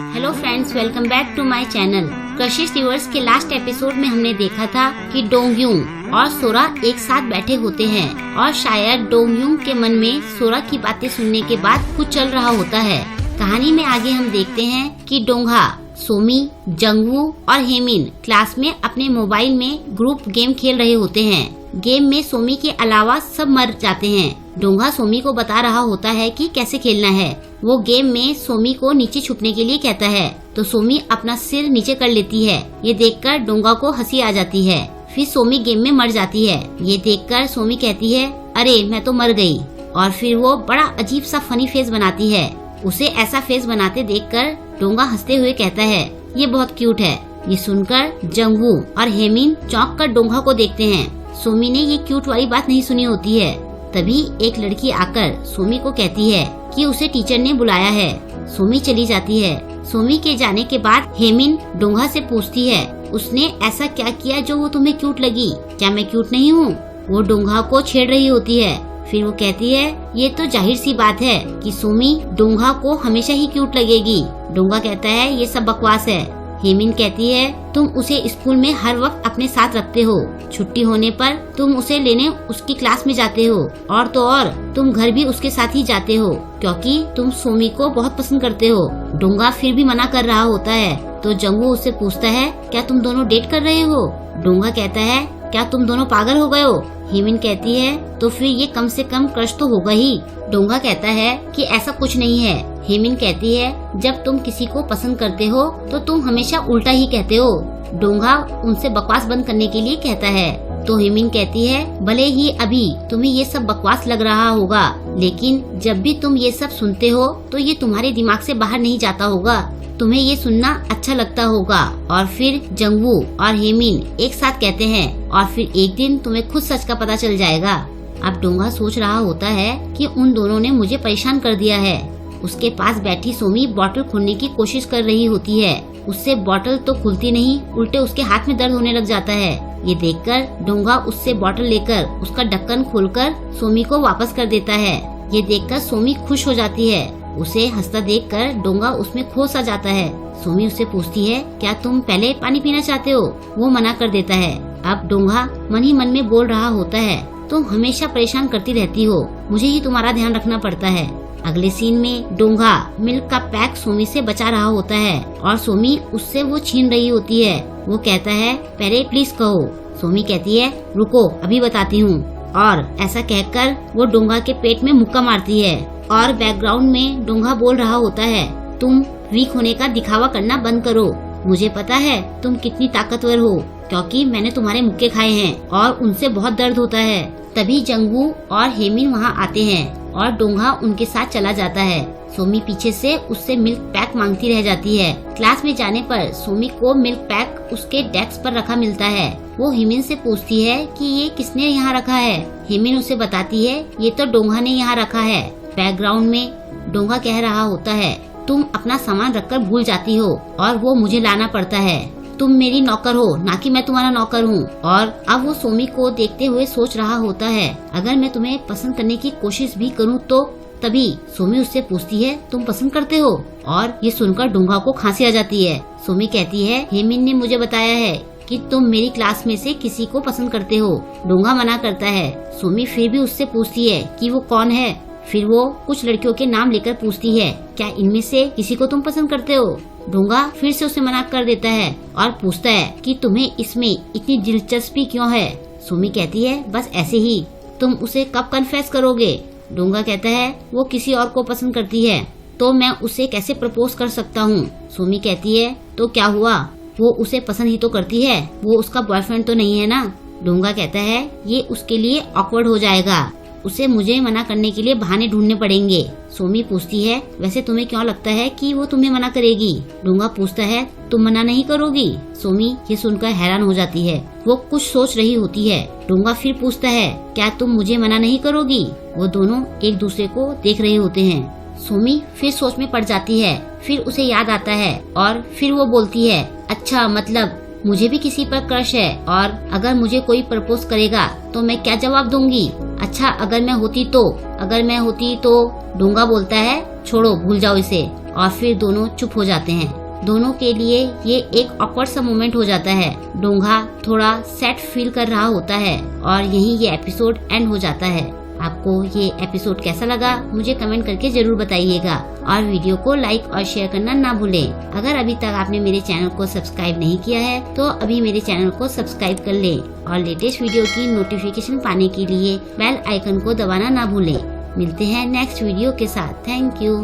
Hello friends, welcome back to my channel. क्रशिश reverse के last episode में हमने देखा था कि डोंगयूंग और सोरा एक साथ बैठे होते हैं और शायद डोंगयूंग के मन में सोरा की बातें सुनने के बाद कुछ चल रहा होता है। कहानी में आगे हम देखते हैं कि डोंगा, सोमी, जंगवू और हेमिन क्लास में अपने मोबाइल में ग्रुप गेम खेल रहे होते हैं। गेम में सोमी के अलावा सब मर जाते हैं। डोंगा सोमी को बता रहा होता है कि कैसे खेलना है। वो गेम में सोमी को नीचे छुपने के लिए कहता है तो सोमी अपना सिर नीचे कर लेती है। ये देखकर डोंगा को हंसी आ जाती है। फिर सोमी गेम में मर जाती है। ये देखकर सोमी कहती है, अरे मैं तो मर गई। और फिर वो बड़ा अजीब सा फनी फेस बनाती है। उसे ऐसा फेस बनाते देखकर डोंगा हंसते हुए कहता है, ये बहुत क्यूट है। ये सुनकर जंगवू और हेमिन चौंक कर डोंगा को देखते हैं। सोमी ने ये क्यूट वाली बात नहीं सुनी होती है। तभी एक लड़की आकर सोमी को कहती है कि उसे टीचर ने बुलाया है। सोमी चली जाती है। सोमी के जाने के बाद हेमिन डोंगा से पूछती है, उसने ऐसा क्या किया जो वो तुम्हें क्यूट लगी? क्या मैं क्यूट नहीं हूँ? वो डोंगा को छेड़ रही होती है। फिर वो कहती है, ये तो जाहिर सी बात है कि सोमी डोंगा को हमेशा ही क्यूट लगेगी। डोंगा कहता है, ये सब बकवास है। हेमिन कहती है, तुम उसे स्कूल में हर वक्त अपने साथ रखते हो। छुट्टी होने पर तुम उसे लेने उसकी क्लास में जाते हो और तो और तुम घर भी उसके साथ ही जाते हो क्योंकि तुम सोमी को बहुत पसंद करते हो। डोंगा फिर भी मना कर रहा होता है तो जंगवू उससे पूछता है, क्या तुम दोनों डेट कर रहे हो? डोंगा कहता है, क्या तुम दोनों पागल हो गए हो? हेमिन कहती है, तो फिर ये कम से कम क्रश तो होगा ही। डोंगा कहता है कि ऐसा कुछ नहीं है। हेमिन कहती है, जब तुम किसी को पसंद करते हो तो तुम हमेशा उल्टा ही कहते हो। डोंगा उनसे बकवास बंद करने के लिए कहता है तो हेमिन कहती है, भले ही अभी तुम्हें ये सब बकवास लग रहा होगा, लेकिन जब भी तुम ये सब सुनते हो तो ये तुम्हारे दिमाग से बाहर नहीं जाता होगा। तुम्हें ये सुनना अच्छा लगता होगा। और फिर जंगवू और हेमिन एक साथ कहते हैं, और फिर एक दिन तुम्हें खुद सच का पता चल जाएगा। अब डोंगा सोच रहा होता है कि उन दोनों ने मुझे परेशान कर दिया है। उसके पास बैठी सोमी बोतल खोलने की कोशिश कर रही होती है। उससे बोतल तो खुलती नहीं, उल्टे उसके हाथ में दर्द होने लग जाता है। ये देखकर डोंगा उससे बोतल लेकर उसका ढक्कन खोलकर सोमी को वापस कर देता है। ये देखकर सोमी खुश हो जाती है। उसे हंसता देखकर डोंगा उसमें खो सा जाता है। सोमी उससे पूछती है, क्या तुम पहले पानी पीना चाहते हो? वो मना कर देता है। अब डोंगा मन ही मन में बोल रहा होता है, तुम हमेशा परेशान करती रहती हो, मुझे ही तुम्हारा ध्यान रखना पड़ता है। अगले सीन में डोंगा मिल्क का पैक सोमी से बचा रहा होता है और सोमी उससे वो छीन रही होती है। वो कहता है, पहले प्लीज कहो। सोमी कहती है, रुको अभी बताती हूँ। और ऐसा कहकर वो डोंगा के पेट में मुक्का मारती है। और बैकग्राउंड में डोंगा बोल रहा होता है, तुम वीक होने का दिखावा करना बंद करो। मुझे पता है तुम कितनी ताकतवर हो क्योंकि मैंने तुम्हारे मुक्के खाए हैं और उनसे बहुत दर्द होता है। तभी जंगवू और हेमिन वहाँ आते हैं और डोंगा उनके साथ चला जाता है। सोमी पीछे से उससे मिल्क पैक मांगती रह जाती है। क्लास में जाने पर सोमी को मिल्क पैक उसके डेस्क पर रखा मिलता है। वो हेमिन से पूछती है कि ये किसने यहाँ रखा है? हेमिन उसे बताती है, ये तो डोंगा ने यहाँ रखा है। बैकग्राउंड में डोंगा कह रहा होता है, तुम अपना सामान रखकर भूल जाती हो और वो मुझे लाना पड़ता है। तुम मेरी नौकर हो, ना कि मैं तुम्हारा नौकर हूँ। और अब वो सोमी को देखते हुए सोच रहा होता है, अगर मैं तुम्हें पसंद करने की कोशिश भी करूँ तो? तभी सोमी उससे पूछती है, तुम पसंद करते हो? और ये सुनकर डोंगा को खांसी आ जाती है। सोमी कहती है, हेमिन ने मुझे बताया है कि तुम मेरी क्लास में से किसी को पसंद करते हो। डोंगा मना करता है। सोमी फिर भी उससे पूछती है कि वो कौन है। फिर वो कुछ लड़कियों के नाम लेकर पूछती है, क्या इनमें से किसी को तुम पसंद करते हो? डोंगा फिर से उसे मना कर देता है और पूछता है कि तुम्हें इसमें इतनी दिलचस्पी क्यों है? सोमी कहती है, बस ऐसे ही। तुम उसे कब कन्फेस करोगे? डोंगा कहता है, वो किसी और को पसंद करती है तो मैं उसे कैसे प्रपोज कर सकता हूँ? सोमी कहती है, तो क्या हुआ? वो उसे पसंद ही तो करती है, वो उसका बॉयफ्रेंड तो नहीं है ना। डोंगा कहता है, ये उसके लिए ऑकवर्ड हो जाएगा, उसे मुझे मना करने के लिए बहाने ढूंढने पड़ेंगे। सोमी पूछती है, वैसे तुम्हें क्यों लगता है कि वो तुम्हें मना करेगी? डोंगा पूछता है, तुम मना नहीं करोगी? सोमी ये सुनकर हैरान हो जाती है। वो कुछ सोच रही होती है। डोंगा फिर पूछता है, क्या तुम मुझे मना नहीं करोगी? वो दोनों एक दूसरे को देख रहे होते हैं। सोमी फिर सोच में पड़ जाती है। फिर उसे याद आता है और फिर वो बोलती है, अच्छा मतलब मुझे भी किसी पर क्रश है और अगर मुझे कोई प्रपोज करेगा तो मैं क्या जवाब दूंगी? अच्छा अगर मैं होती तो डोंगा बोलता है, छोड़ो भूल जाओ इसे। और फिर दोनों चुप हो जाते हैं। दोनों के लिए ये एक ऑकवर्ड सा मोमेंट हो जाता है। डोंगा थोड़ा सैड फील कर रहा होता है और यहीं ये एपिसोड एंड हो जाता है। आपको ये एपिसोड कैसा लगा मुझे कमेंट करके जरूर बताइएगा और वीडियो को लाइक और शेयर करना ना भूलें। अगर अभी तक आपने मेरे चैनल को सब्सक्राइब नहीं किया है तो अभी मेरे चैनल को सब्सक्राइब कर लें और लेटेस्ट वीडियो की नोटिफिकेशन पाने के लिए बेल आइकन को दबाना ना भूलें। मिलते हैं नेक्स्ट वीडियो के साथ। Thank you.